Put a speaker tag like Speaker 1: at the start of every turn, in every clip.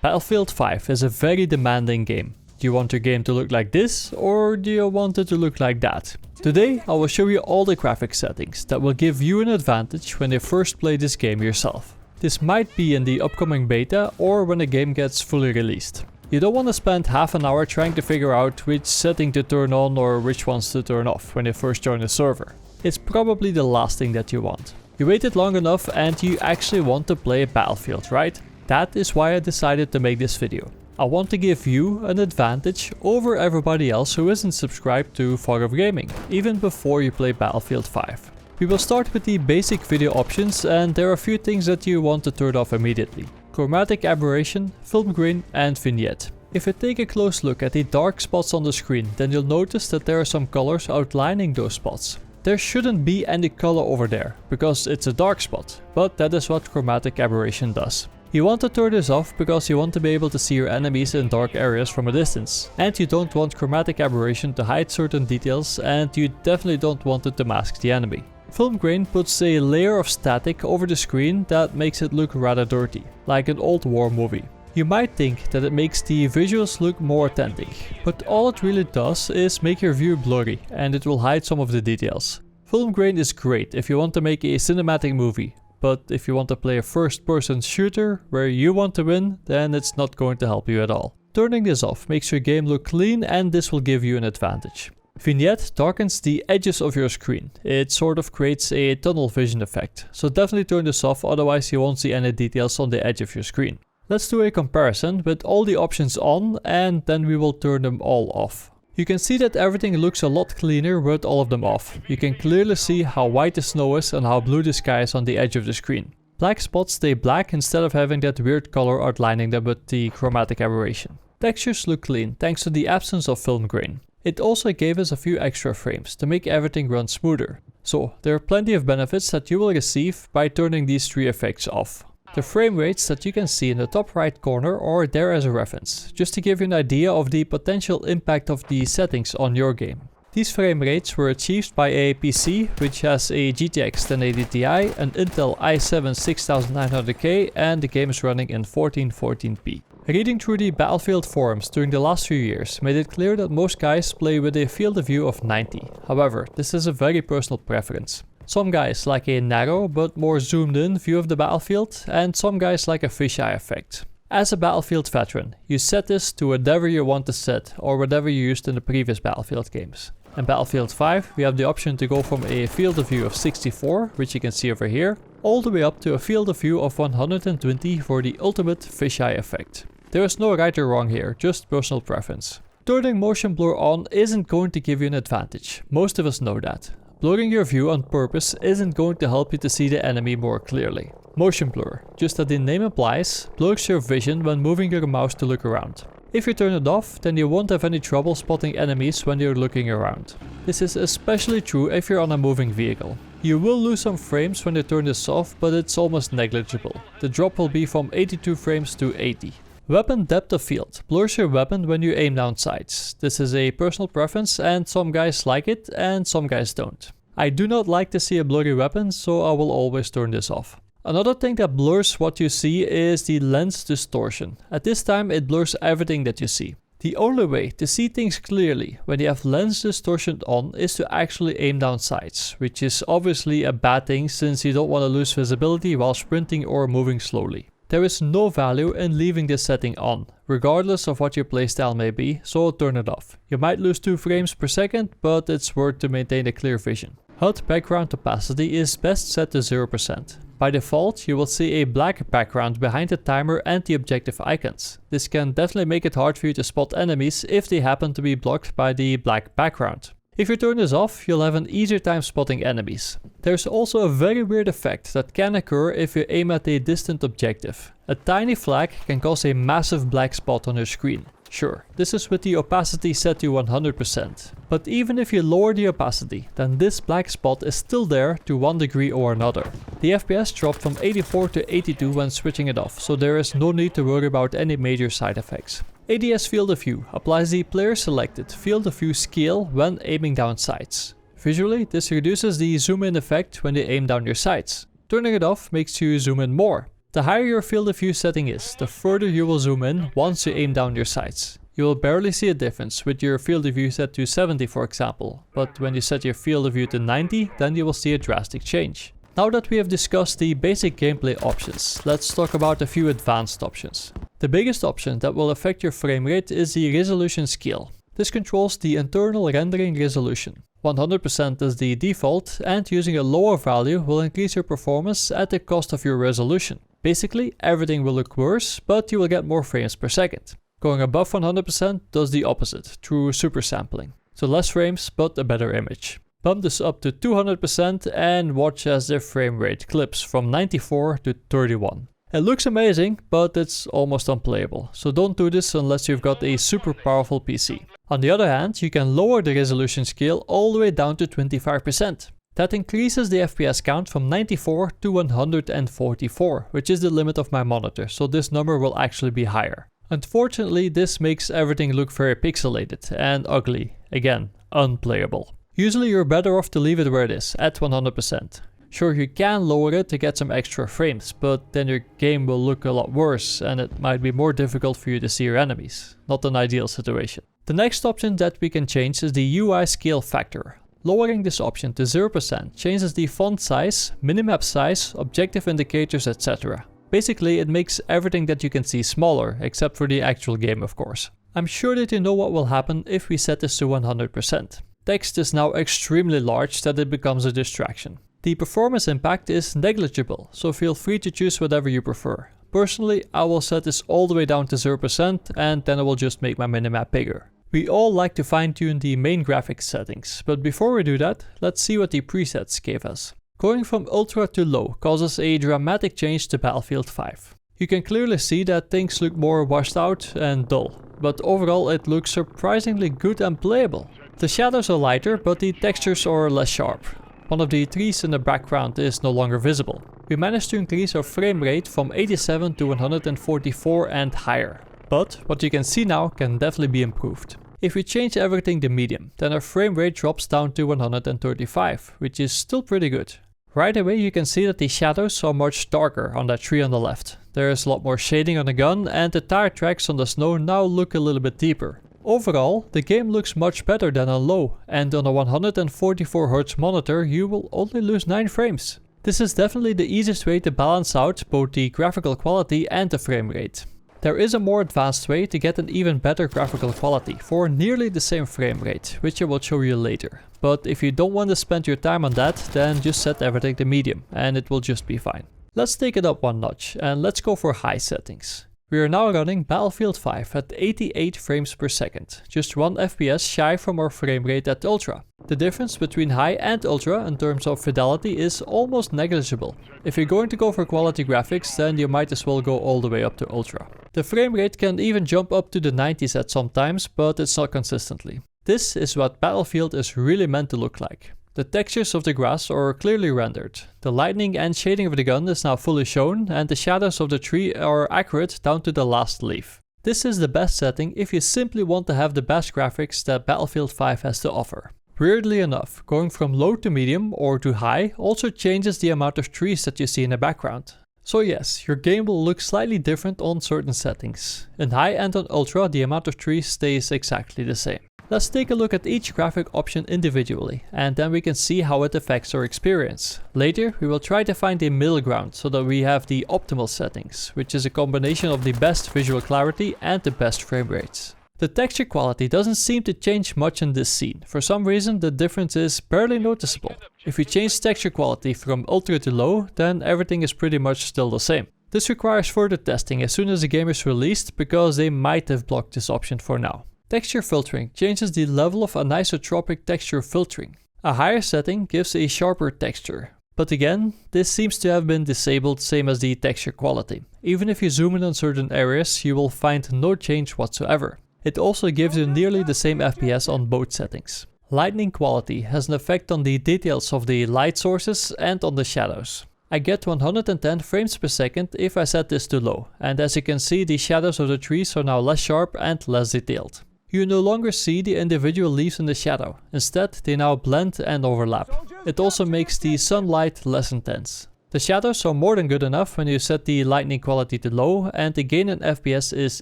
Speaker 1: Battlefield 5 is a very demanding game. Do you want your game to look like this, or do you want it to look like that? Today I will show you all the graphics settings that will give you an advantage when you first play this game yourself. This might be in the upcoming beta or when the game gets fully released. You don't want to spend half an hour trying to figure out which setting to turn on or which ones to turn off when you first join the server. It's probably the last thing that you want. You waited long enough and you actually want to play Battlefield, right? That is why I decided to make this video. I want to give you an advantage over everybody else who isn't subscribed to Fog of Gaming, even before you play Battlefield 5. We will start with the basic video options, and there are a few things that you want to turn off immediately. Chromatic aberration, film grain and vignette. If you take a close look at the dark spots on the screen, then you'll notice that there are some colors outlining those spots. There shouldn't be any color over there, because it's a dark spot, but that is what chromatic aberration does. You want to turn this off because you want to be able to see your enemies in dark areas from a distance. And you don't want chromatic aberration to hide certain details, and you definitely don't want it to mask the enemy. Film grain puts a layer of static over the screen that makes it look rather dirty, like an old war movie. You might think that it makes the visuals look more authentic, but all it really does is make your view blurry, and it will hide some of the details. Film grain is great if you want to make a cinematic movie. But if you want to play a first-person shooter where you want to win, then it's not going to help you at all. Turning this off makes your game look clean, and this will give you an advantage. Vignette darkens the edges of your screen. It sort of creates a tunnel vision effect, so definitely turn this off, otherwise you won't see any details on the edge of your screen. Let's do a comparison with all the options on, and then we will turn them all off. You can see that everything looks a lot cleaner with all of them off. You can clearly see how white the snow is and how blue the sky is on the edge of the screen. Black spots stay black instead of having that weird color outlining them with the chromatic aberration. Textures look clean thanks to the absence of film grain. It also gave us a few extra frames to make everything run smoother. So there are plenty of benefits that you will receive by turning these three effects off. The frame rates that you can see in the top right corner are there as a reference, just to give you an idea of the potential impact of the settings on your game. These frame rates were achieved by a PC which has a GTX 1080 Ti, an Intel i7 6900K, and the game is running in 1440p. Reading through the Battlefield forums during the last few years made it clear that most guys play with a field of view of 90. However, this is a very personal preference. Some guys like a narrow but more zoomed in view of the battlefield, and some guys like a fisheye effect. As a Battlefield veteran, you set this to whatever you want to set or whatever you used in the previous Battlefield games. In Battlefield 5 we have the option to go from a field of view of 64, which you can see over here, all the way up to a field of view of 120 for the ultimate fisheye effect. There is no right or wrong here, just personal preference. Turning motion blur on isn't going to give you an advantage, most of us know that. Blurring your view on purpose isn't going to help you to see the enemy more clearly. Motion blur, just as the name implies, blurs your vision when moving your mouse to look around. If you turn it off, then you won't have any trouble spotting enemies when you're looking around. This is especially true if you're on a moving vehicle. You will lose some frames when you turn this off, but it's almost negligible. The drop will be from 82 frames to 80. Weapon depth of field blurs your weapon when you aim down sights. This is a personal preference, and some guys like it and some guys don't. I do not like to see a blurry weapon, so I will always turn this off. Another thing that blurs what you see is the lens distortion. At this time it blurs everything that you see. The only way to see things clearly when you have lens distortion on is to actually aim down sights, which is obviously a bad thing since you don't want to lose visibility while sprinting or moving slowly. There is no value in leaving this setting on, regardless of what your playstyle may be, so turn it off. You might lose 2 frames per second, but it's worth to maintain a clear vision. HUD background opacity is best set to 0%. By default, you will see a black background behind the timer and the objective icons. This can definitely make it hard for you to spot enemies if they happen to be blocked by the black background. If you turn this off, you'll have an easier time spotting enemies. There's also a very weird effect that can occur if you aim at a distant objective. A tiny flag can cause a massive black spot on your screen. Sure, this is with the opacity set to 100%. But even if you lower the opacity, then this black spot is still there to one degree or another. The FPS dropped from 84 to 82 when switching it off, so there is no need to worry about any major side effects. ADS field of view applies the player selected field of view scale when aiming down sights. Visually, this reduces the zoom in effect when you aim down your sights. Turning it off makes you zoom in more. The higher your field of view setting is, the further you will zoom in once you aim down your sights. You will barely see a difference with your field of view set to 70 for example, but when you set your field of view to 90, then you will see a drastic change. Now that we have discussed the basic gameplay options, let's talk about a few advanced options. The biggest option that will affect your frame rate is the resolution scale. This controls the internal rendering resolution. 100% is the default, and using a lower value will increase your performance at the cost of your resolution. Basically, everything will look worse, but you will get more frames per second. Going above 100% does the opposite, through super sampling. So less frames, but a better image. Bump this up to 200% and watch as the frame rate clips from 94 to 31. It looks amazing, but it's almost unplayable, so don't do this unless you've got a super powerful PC. On the other hand, you can lower the resolution scale all the way down to 25%. That increases the FPS count from 94 to 144, which is the limit of my monitor, so this number will actually be higher. Unfortunately, this makes everything look very pixelated and ugly, again, unplayable. Usually you're better off to leave it where it is, at 100%. Sure, you can lower it to get some extra frames, but then your game will look a lot worse and it might be more difficult for you to see your enemies. Not an ideal situation. The next option that we can change is the UI scale factor. Lowering this option to 0% changes the font size, minimap size, objective indicators, etc. Basically, it makes everything that you can see smaller, except for the actual game of course. I'm sure that you know what will happen if we set this to 100%. Text is now extremely large that it becomes a distraction. The performance impact is negligible, so feel free to choose whatever you prefer. Personally, I will set this all the way down to 0% and then I will just make my minimap bigger. We all like to fine-tune the main graphics settings, but before we do that, let's see what the presets gave us. Going from ultra to low causes a dramatic change to Battlefield 5. You can clearly see that things look more washed out and dull, but overall it looks surprisingly good and playable. The shadows are lighter, but the textures are less sharp. One of the trees in the background is no longer visible. We managed to increase our frame rate from 87 to 144 and higher. But what you can see now can definitely be improved. If we change everything to medium, then our frame rate drops down to 135, which is still pretty good. Right away you can see that the shadows are much darker on that tree on the left. There is a lot more shading on the gun and the tire tracks on the snow now look a little bit deeper. Overall, the game looks much better than on low, and on a 144Hz monitor you will only lose 9 frames. This is definitely the easiest way to balance out both the graphical quality and the frame rate. There is a more advanced way to get an even better graphical quality for nearly the same frame rate, which I will show you later. But if you don't want to spend your time on that, then just set everything to medium and it will just be fine. Let's take it up one notch and let's go for high settings. We are now running Battlefield 5 at 88 frames per second, just 1 FPS shy from our frame rate at Ultra. The difference between high and Ultra in terms of fidelity is almost negligible. If you're going to go for quality graphics, then you might as well go all the way up to Ultra. The frame rate can even jump up to the 90s at some times, but it's not consistently. This is what Battlefield is really meant to look like. The textures of the grass are clearly rendered. The lighting and shading of the gun is now fully shown and the shadows of the tree are accurate down to the last leaf. This is the best setting if you simply want to have the best graphics that Battlefield 5 has to offer. Weirdly enough, going from low to medium or to high also changes the amount of trees that you see in the background. So yes, your game will look slightly different on certain settings. In high and on ultra, the amount of trees stays exactly the same. Let's take a look at each graphic option individually, and then we can see how it affects our experience. Later, we will try to find a middle ground so that we have the optimal settings, which is a combination of the best visual clarity and the best frame rates. The texture quality doesn't seem to change much in this scene. For some reason, the difference is barely noticeable. If we change texture quality from ultra to low, then everything is pretty much still the same. This requires further testing as soon as the game is released, because they might have blocked this option for now. Texture filtering changes the level of anisotropic texture filtering. A higher setting gives a sharper texture. But again, this seems to have been disabled, same as the texture quality. Even if you zoom in on certain areas, you will find no change whatsoever. It also gives you nearly the same FPS on both settings. Lighting quality has an effect on the details of the light sources and on the shadows. I get 110 frames per second if I set this to low, and as you can see, the shadows of the trees are now less sharp and less detailed. You no longer see the individual leaves in the shadow, instead they now blend and overlap. It also makes the sunlight less intense. The shadows are more than good enough when you set the lightning quality to low, and the gain in FPS is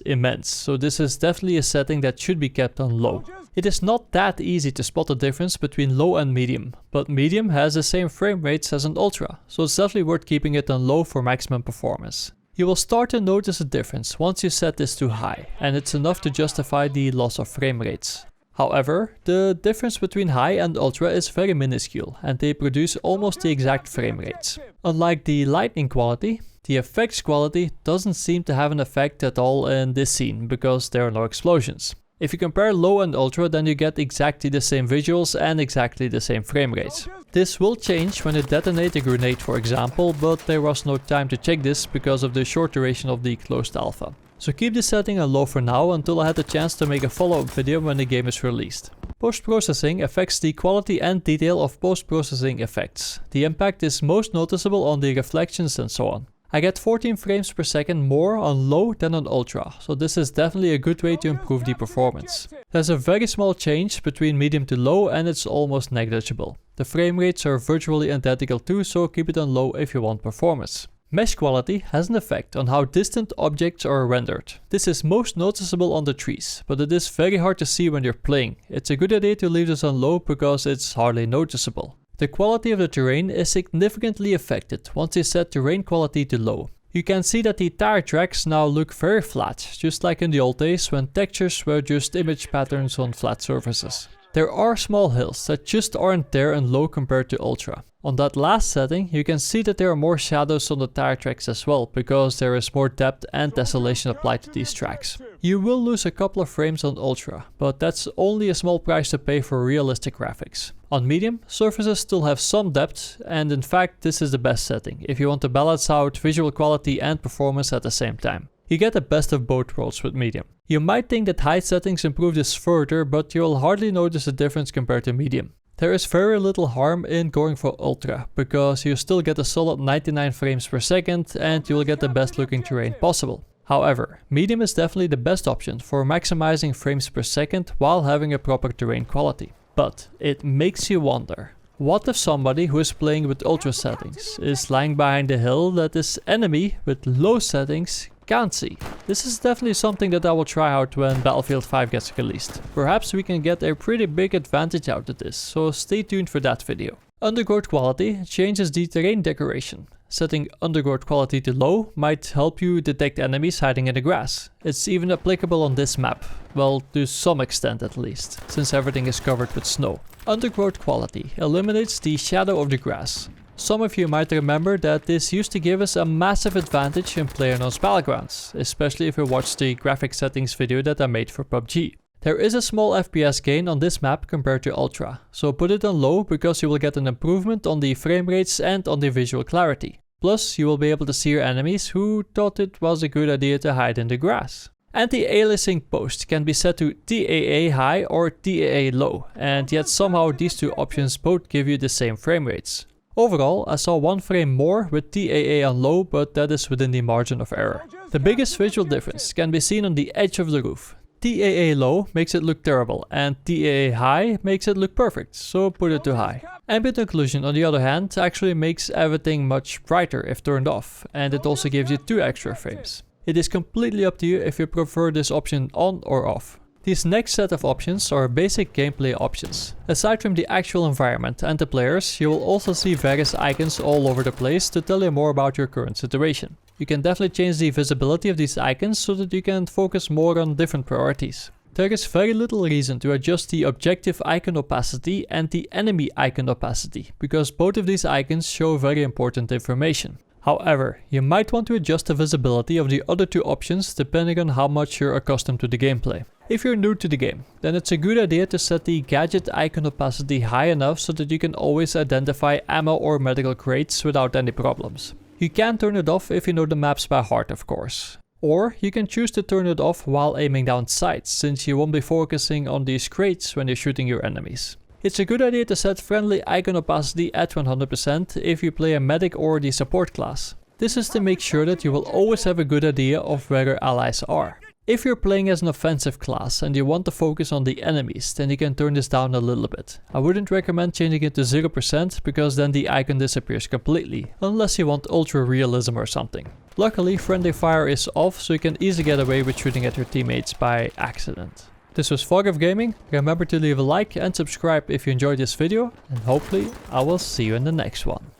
Speaker 1: immense, so this is definitely a setting that should be kept on low. It is not that easy to spot the difference between low and medium, but medium has the same frame rates as an ultra, so it's definitely worth keeping it on low for maximum performance. You will start to notice a difference once you set this to high, and it's enough to justify the loss of frame rates. However, the difference between high and ultra is very minuscule, and they produce almost the exact frame rates. Unlike the lightning quality, the effects quality doesn't seem to have an effect at all in this scene, because there are no explosions. If you compare low and ultra, then you get exactly the same visuals and exactly the same frame rates. This will change when you detonate a grenade, for example, but there was no time to check this because of the short duration of the closed alpha. So keep this setting on low for now until I had the chance to make a follow-up video when the game is released. Post-processing affects the quality and detail of post-processing effects. The impact is most noticeable on the reflections and so on. I get 14 frames per second more on low than on ultra, so this is definitely a good way to improve the performance. There's a very small change between medium to low and it's almost negligible. The frame rates are virtually identical too, so keep it on low if you want performance. Mesh quality has an effect on how distant objects are rendered. This is most noticeable on the trees, but it is very hard to see when you're playing. It's a good idea to leave this on low because it's hardly noticeable. The quality of the terrain is significantly affected once you set terrain quality to low. You can see that the tire tracks now look very flat, just like in the old days when textures were just image patterns on flat surfaces. There are small hills that just aren't there in low compared to ultra. On that last setting, you can see that there are more shadows on the tire tracks as well, because there is more depth and desolation applied to these tracks. You will lose a couple of frames on ultra, but that's only a small price to pay for realistic graphics. On medium, surfaces still have some depth, and in fact this is the best setting if you want to balance out visual quality and performance at the same time. You get the best of both worlds with medium. You might think that high settings improve this further, but you'll hardly notice a difference compared to medium. There is very little harm in going for ultra, because you still get a solid 99 frames per second and you will get the best looking terrain possible. However, medium is definitely the best option for maximizing frames per second while having a proper terrain quality. But it makes you wonder, what if somebody who is playing with ultra settings is lying behind a hill that this enemy with low settings can't see? This is definitely something that I will try out when Battlefield 5 gets released. Perhaps we can get a pretty big advantage out of this, so stay tuned for that video. Undergrowth quality changes the terrain decoration. Setting undergrowth quality to low might help you detect enemies hiding in the grass. It's even applicable on this map, well, to some extent at least, since everything is covered with snow. Undergrowth quality eliminates the shadow of the grass. Some of you might remember that this used to give us a massive advantage in PlayerUnknown's Battlegrounds, especially if you watched the graphic settings video that I made for PUBG. There is a small FPS gain on this map compared to Ultra, so put it on low because you will get an improvement on the frame rates and on the visual clarity. Plus, you will be able to see your enemies who thought it was a good idea to hide in the grass. Anti-aliasing post can be set to TAA high or TAA low, and yet somehow these two options both give you the same frame rates. Overall, I saw 1 frame more with TAA on low, but that is within the margin of error. The biggest visual difference can be seen on the edge of the roof. TAA low makes it look terrible, and TAA high makes it look perfect, so put it to high. Ambient occlusion, on the other hand, actually makes everything much brighter if turned off, and it also gives you 2 extra frames. It is completely up to you if you prefer this option on or off. These next set of options are basic gameplay options. Aside from the actual environment and the players, you will also see various icons all over the place to tell you more about your current situation. You can definitely change the visibility of these icons so that you can focus more on different priorities. There is very little reason to adjust the objective icon opacity and the enemy icon opacity, because both of these icons show very important information. However, you might want to adjust the visibility of the other 2 options depending on how much you're accustomed to the gameplay. If you're new to the game, then it's a good idea to set the gadget icon opacity high enough so that you can always identify ammo or medical crates without any problems. You can turn it off if you know the maps by heart, of course. Or you can choose to turn it off while aiming down sights, since you won't be focusing on these crates when you're shooting your enemies. It's a good idea to set friendly icon opacity at 100% if you play a medic or the support class. This is to make sure that you will always have a good idea of where your allies are. If you're playing as an offensive class and you want to focus on the enemies, then you can turn this down a little bit. I wouldn't recommend changing it to 0% because then the icon disappears completely, unless you want ultra realism or something. Luckily, friendly fire is off, so you can easily get away with shooting at your teammates by accident. This was Fog of Gaming. Remember to leave a like and subscribe if you enjoyed this video, and hopefully I will see you in the next one.